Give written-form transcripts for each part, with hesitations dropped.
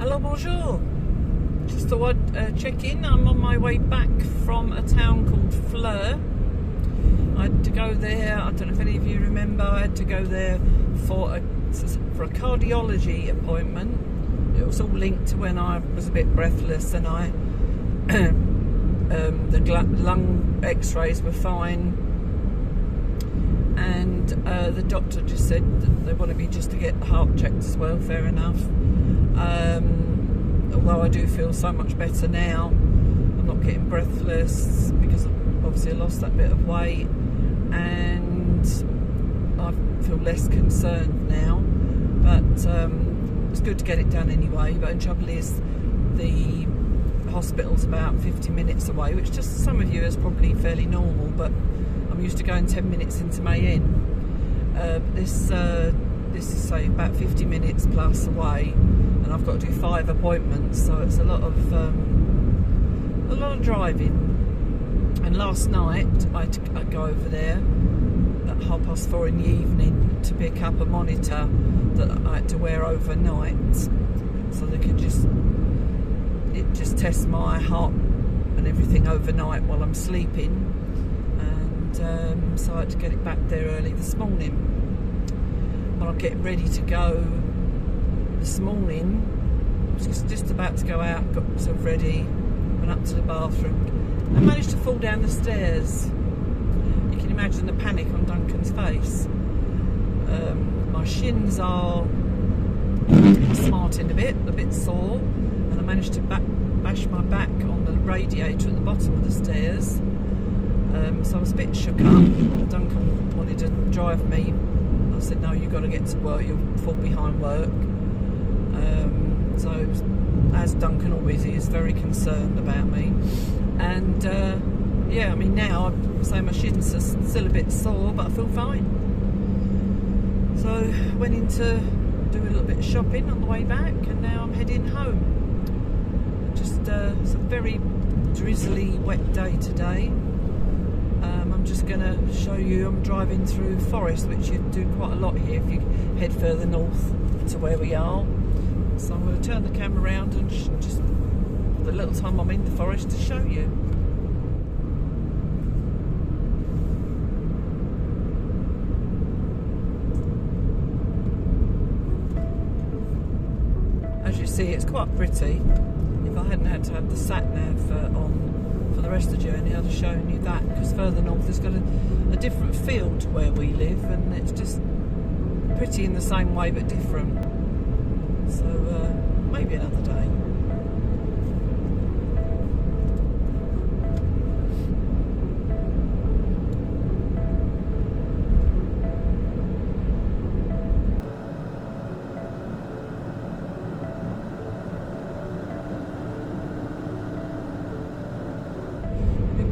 Hello, bonjour. Just thought I'd check in. I'm on my way back from a town called Fleur. I had to go there, I don't know if any of you remember, I had to go there for a cardiology appointment. It was all linked to when I was a bit breathless and the lung x-rays were fine, and the doctor just said that they wanted me just to get the heart checked as well. Fair enough. Although I do feel so much better now, I'm not getting breathless because obviously I lost that bit of weight, and I feel less concerned now. But it's good to get it done anyway. But the trouble is, the hospital's about 50 minutes away, which just some of you is probably fairly normal, but I'm used to going 10 minutes into Mayenne. This is say about 50 minutes plus away, and I've got to do 5 appointments, so it's a lot of driving. And last night I'd go over there at 4:30 in the evening to pick up a monitor that I had to wear overnight, so they could just test my heart and everything overnight while I'm sleeping. And so I had to get it back there early this morning. When I'm getting ready to go this morning, I was just about to go out, got myself ready, went up to the bathroom, and managed to fall down the stairs. You can imagine the panic on Duncan's face. My shins are smarting a bit sore, and I managed to bash my back on the radiator at the bottom of the stairs. So I was a bit shook up. Duncan wanted to drive me. I said, no, you've got to get to work, you'll fall behind work. So, as Duncan always is, very concerned about me. And yeah, I mean, now I'm saying my shins are still a bit sore, but I feel fine. So went in to do a little bit of shopping on the way back, and now I'm heading home. Just it's a very drizzly, wet day today. I'm just going to show you, I'm driving through forest, which you do quite a lot here if you head further north to where we are. So I'm going to turn the camera around and just the little time I'm in the forest to show you. As you see, it's quite pretty. If I hadn't had to have the sat-nav on for the rest of the journey, I'd have shown you that, because further north it's got a different feel to where we live, and it's just pretty in the same way but different. So maybe another day.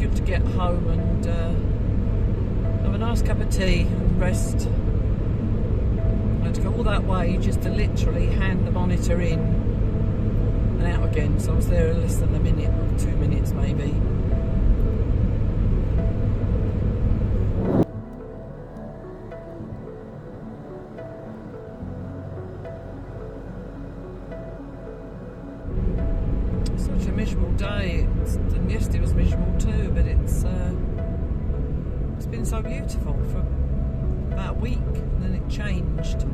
Good to get home and have a nice cup of tea and rest. I had to go all that way just to literally hand the monitor in and out again, so I was there less than a minute or 2 minutes maybe. Such a miserable day, and yesterday was miserable too, but it's been so beautiful for about a week, and then it changed.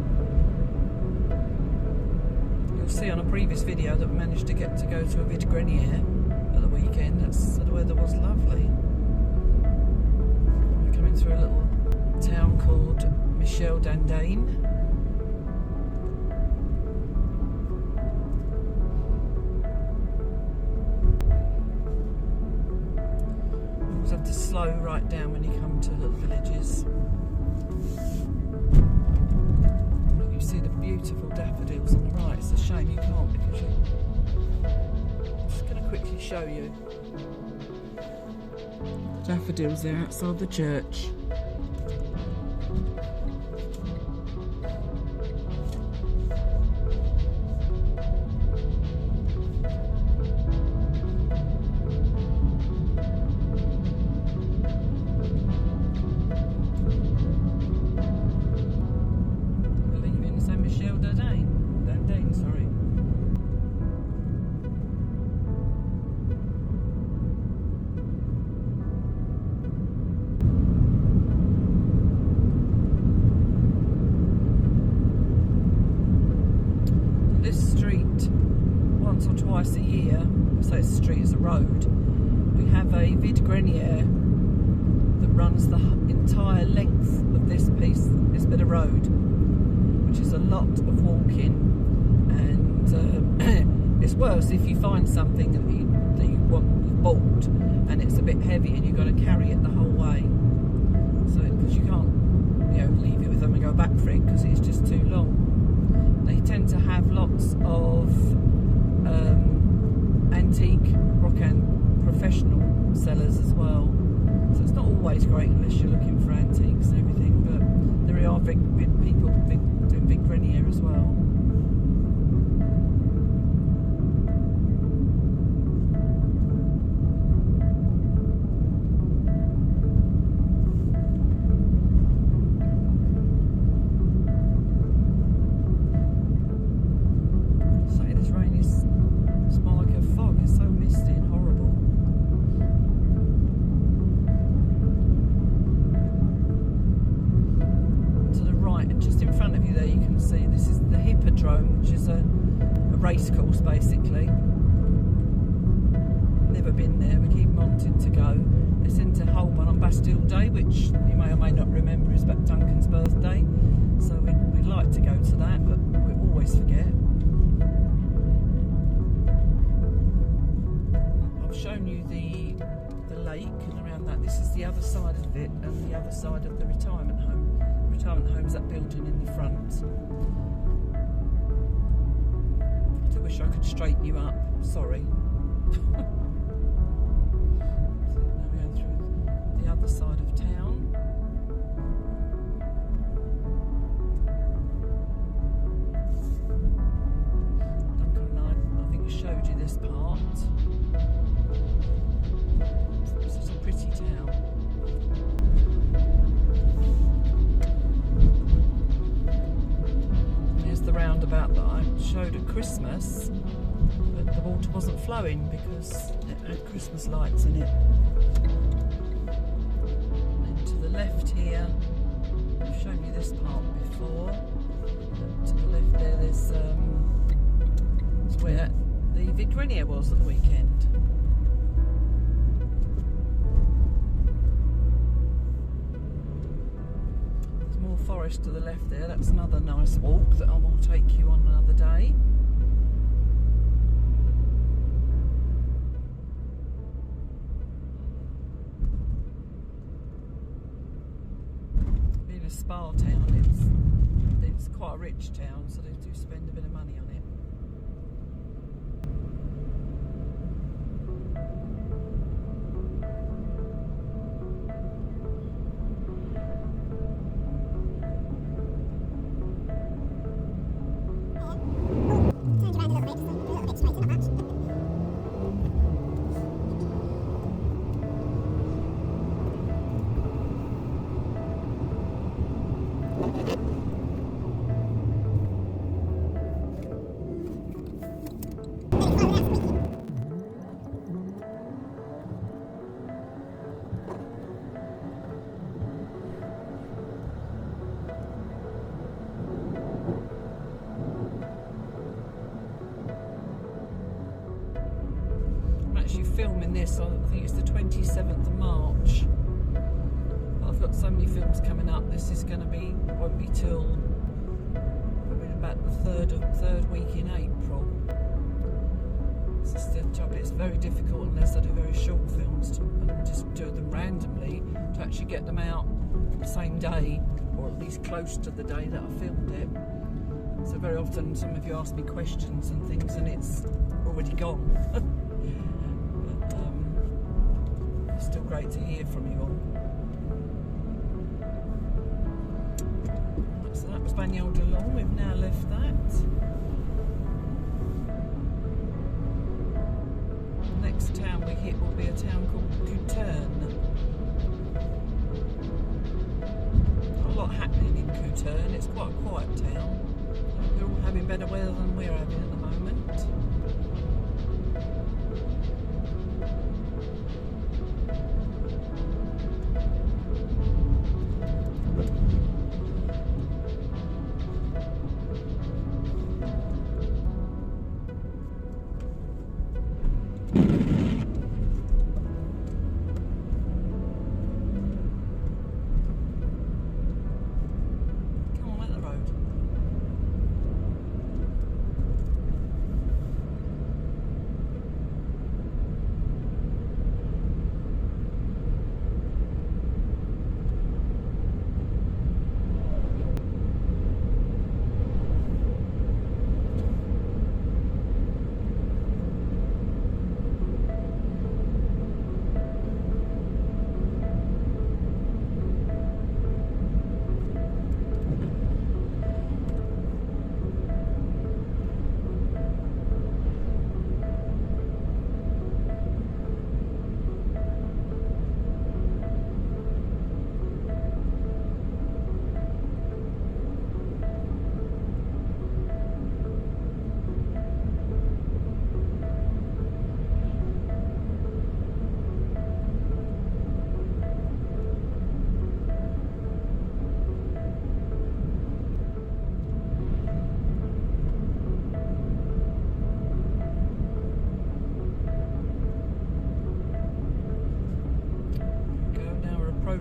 You'll see on a previous video that we managed to go to a vide grenier at the weekend. The weather was lovely. We're coming through a little town called Michel d'Andain. Have to slow right down when you come to little villages. You see the beautiful daffodils on the right. It's a shame you can't, because I'm just going to quickly show you the daffodils there outside the church. twice a year, so it's a street, it's a road, we have a vide grenier that runs the entire length of this bit of road, which is a lot of walking, and it's worse if you find something that you've bought and it's a bit heavy and you've got to carry it the whole way. So because you can't, leave it with them and go back for it because it's just too long. They tend to have lots of antique rock and professional sellers as well. So it's not always great unless you're looking for antiques and everything, but there are big people doing big grenier as well. Which is a race course basically. Never been there, we keep wanting to go. It's into Holborn on Bastille Day, which you may or may not remember is Duncan's birthday, so we'd like to go to that, but we always forget. I've shown you the lake and around that. This is the other side of it and the other side of the retirement home. The retirement home's that building in the front. I wish I could straighten you up, sorry. So now we're going through the other side of town. Duncan and I think I showed you this part. This is a pretty town. The roundabout that I showed at Christmas, but the water wasn't flowing because it had Christmas lights in it. And then to the left here, I've shown you this part before. To the left there, there's where the vide grenier was at the weekend. Forest to the left there, that's another nice walk that I will take you on another day. Being a spa town, it's quite a rich town, so they do spend a bit of money on it. Filming this on, I think it's the 27th of March. I've got so many films coming up. This is going to be, won't be till probably about the third week in April. It's just the job. It's very difficult unless I do very short films and just do them randomly to actually get them out the same day, or at least close to the day that I filmed it. So very often some of you ask me questions and things and it's already gone. Still great to hear from you all. So that was Banyol de Long. We've now left that. The next town we hit will be a town called Couterne. Not a lot happening in Couterne. It's quite a quiet town. They're all having better weather than we're having at the moment.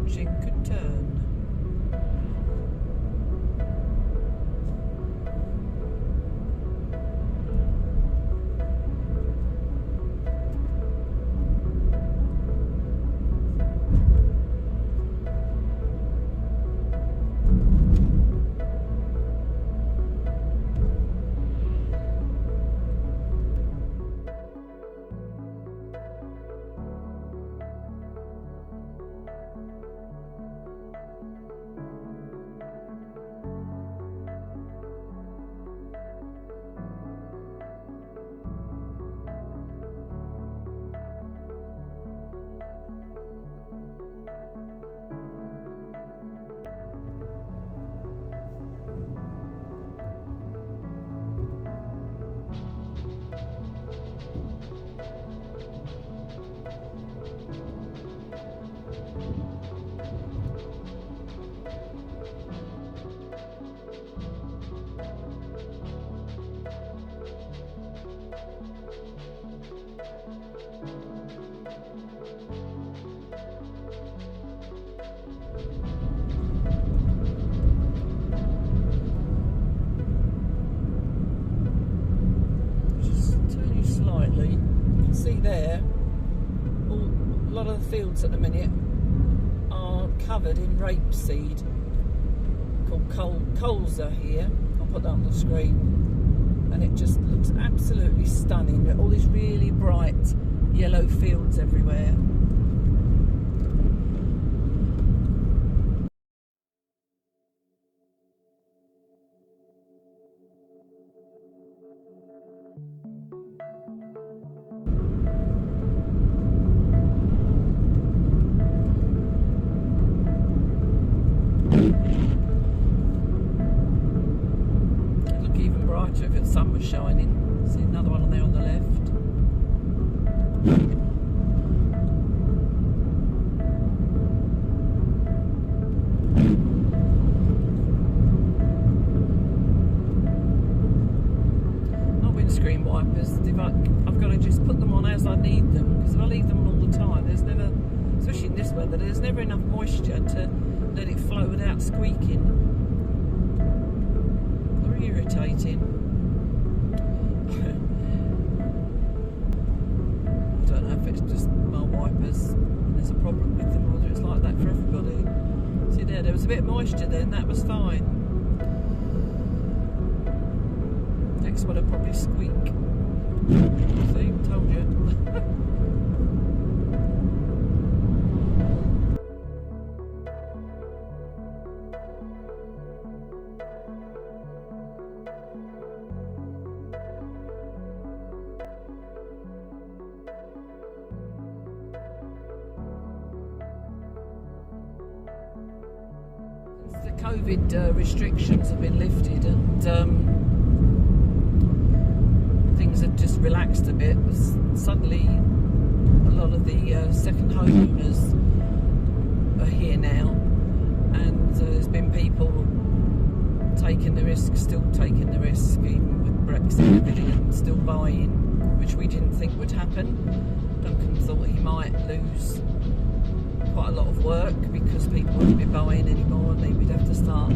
fortune could turn. There, a lot of the fields at the minute are covered in rapeseed called colza here. I'll put that on the screen, and it just looks absolutely stunning. All these really bright yellow fields everywhere. If the sun was shining. See another one on there on the left. My windscreen wipers, I've got to just put them on as I need them, because if I leave them on all the time, there's never, especially in this weather, there's never enough moisture to let it flow without squeaking. They're irritating. I don't know if it's just my wipers and there's a problem with them, or whether it's like that for everybody. See there was a bit of moisture then, that was fine. Next one will probably squeak. See, told you. The COVID restrictions have been lifted, and things have just relaxed a bit. Suddenly a lot of the second homeowners are here now, and there's been people taking the risk, still taking the risk, even with Brexit and everything, and still buying, which we didn't think would happen. Duncan thought he might lose quite a lot of work because people wouldn't be buying anymore, and we'd have to start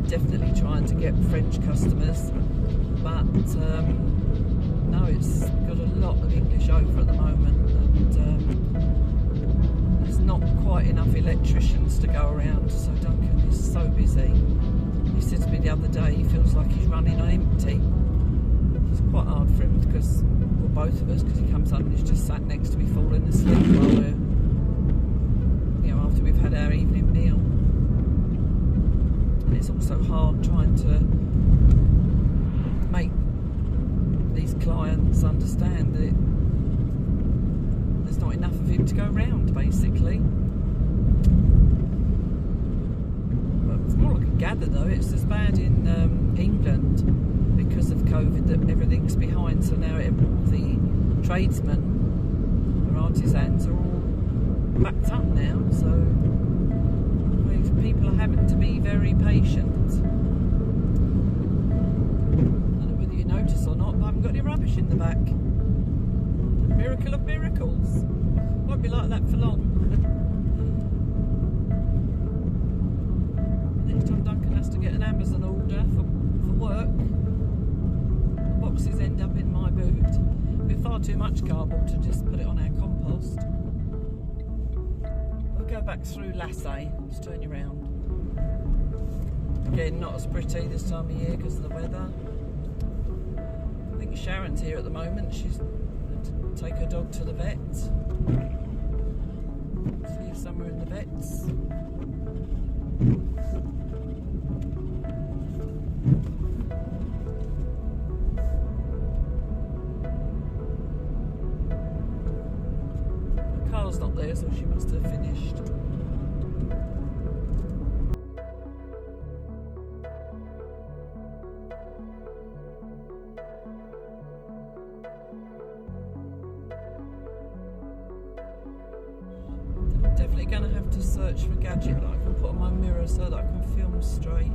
definitely trying to get French customers. But no, it's got a lot of English over at the moment, and there's not quite enough electricians to go around, so Duncan is so busy. He said to me the other day he feels like he's running on empty. It's quite hard for him, because, well, both of us, because he comes home and he's just sat next to me falling asleep while we're, after we've had our evening meal. And it's also hard trying to make these clients understand that there's not enough of him to go round, basically. But from all I can gather, though, it's as bad in England because of COVID that everything's behind. So now all the tradesmen or artisans are all backed up now, so people are having to be very patient. I don't know whether you notice or not, but I haven't got any rubbish in the back. Miracle of miracles. Won't be like that for long. Amazon order for work. The boxes end up in my boot. With far too much cardboard to just put it on our compost. We'll go back through Lassay. Just turn you around. Again, not as pretty this time of year because of the weather. I think Sharon's here at the moment. She's going to take her dog to the vet. See her somewhere in the vets. The car's not there, so she must have finished. Definitely going to have to search for a gadget that I can put on my mirror so that I can film straight.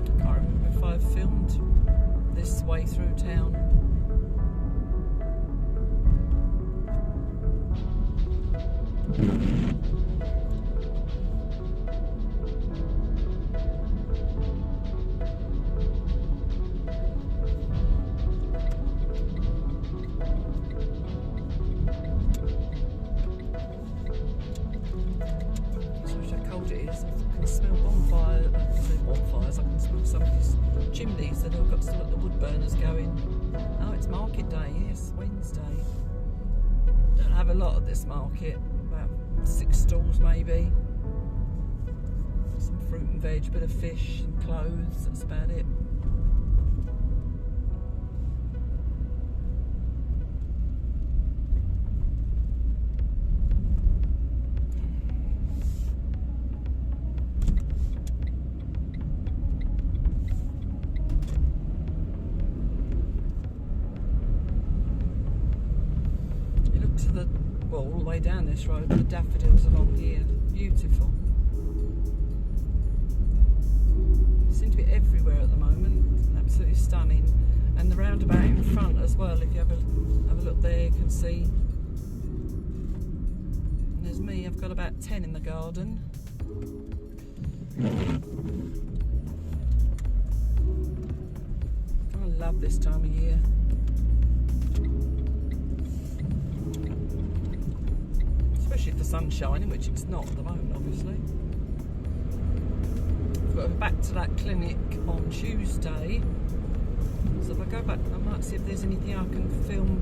I can't remember if I've filmed this way through town. Somebody's chimneys that have got still at the wood burners going. Oh, it's market day, yes, Wednesday. Don't have a lot at this market, about 6 stalls maybe. Some fruit and veg, a bit of fish and clothes, that's about it. Well, all the way down this road, the daffodils along here, beautiful. They seem to be everywhere at the moment, absolutely stunning. And the roundabout in front as well, if you have a look there, you can see. And there's me, I've got about 10 in the garden. I love this time of year. Especially if the sun's shining, which it's not at the moment, obviously. I've got to go back to that clinic on Tuesday. So if I go back, I might see if there's anything I can film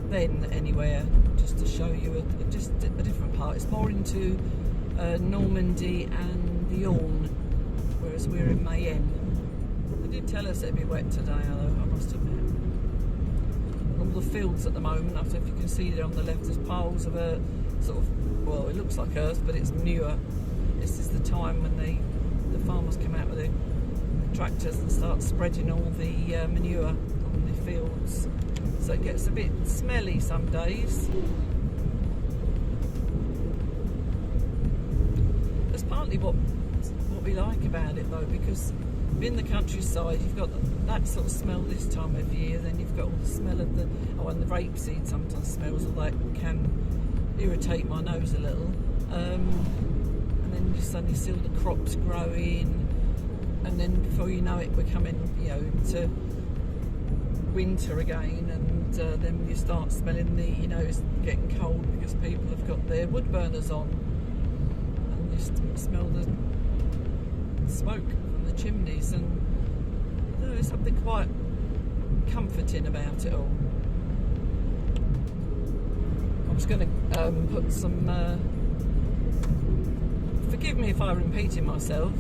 then anywhere, just to show you just a different part. It's more into Normandy and the Orne, whereas we're in Mayenne. They did tell us it'd be wet today, although I must admit. All the fields at the moment, I don't know if you can see there on the left, there's piles of earth, sort of, well, it looks like earth, but it's manure. This is the time when the farmers come out with their tractors and start spreading all the manure on the fields. So it gets a bit smelly some days. That's partly what we like about it though, because in the countryside you've got that sort of smell this time of year, then you've got all the smell of and the rapeseed sometimes smells, although it can irritate my nose a little. And then you suddenly see all the crops growing, and then before you know it we're coming, to winter again, and then you start smelling it's getting cold because people have got their wood burners on, and you smell the smoke from the chimneys, and there's something quite comforting about it all. I was going to put some forgive me if I'm repeating myself,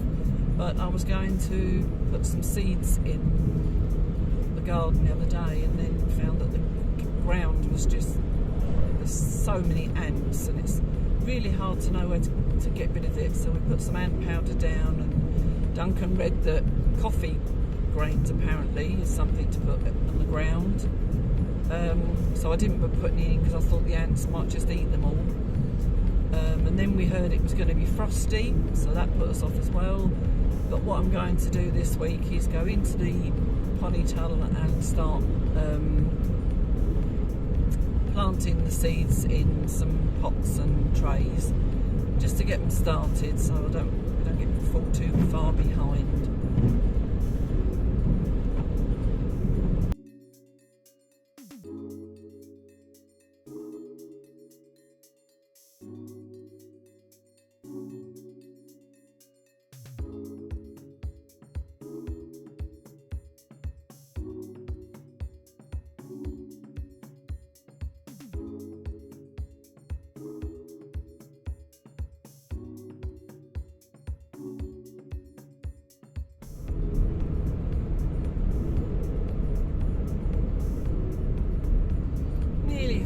but I was going to put some seeds in the garden the other day, and then found that the ground was just, there's so many ants, and it's really hard to know where to get rid of it. So we put some ant powder down, and Duncan read that coffee grains apparently is something to put on the ground. So I didn't put any in because I thought the ants might just eat them all. And and then we heard it was going to be frosty, so that put us off as well. But what I'm going to do this week is go into the ponytail and start planting the seeds in some pots and trays, just to get them started, so I don't get fall too far behind.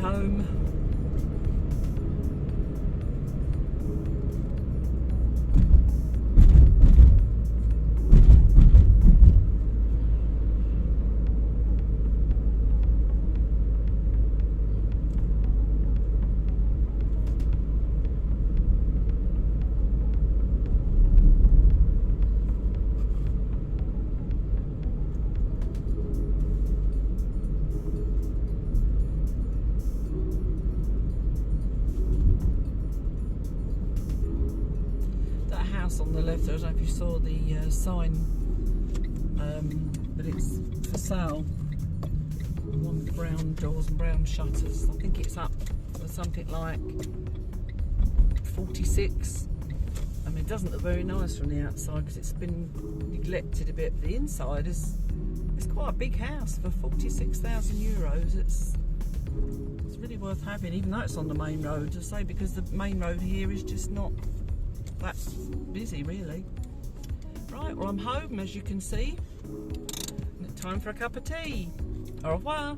Home. On the left, I don't know if you saw the sign, but it's for sale. One with brown doors and brown shutters. I think it's up for something like 46. I mean, it doesn't look very nice from the outside because it's been neglected a bit. The inside is quite a big house for €46,000. It's really worth having, even though it's on the main road. I say, because the main road here is just not that busy, really. Right, well, I'm home, as you can see. Time for a cup of tea. Au revoir.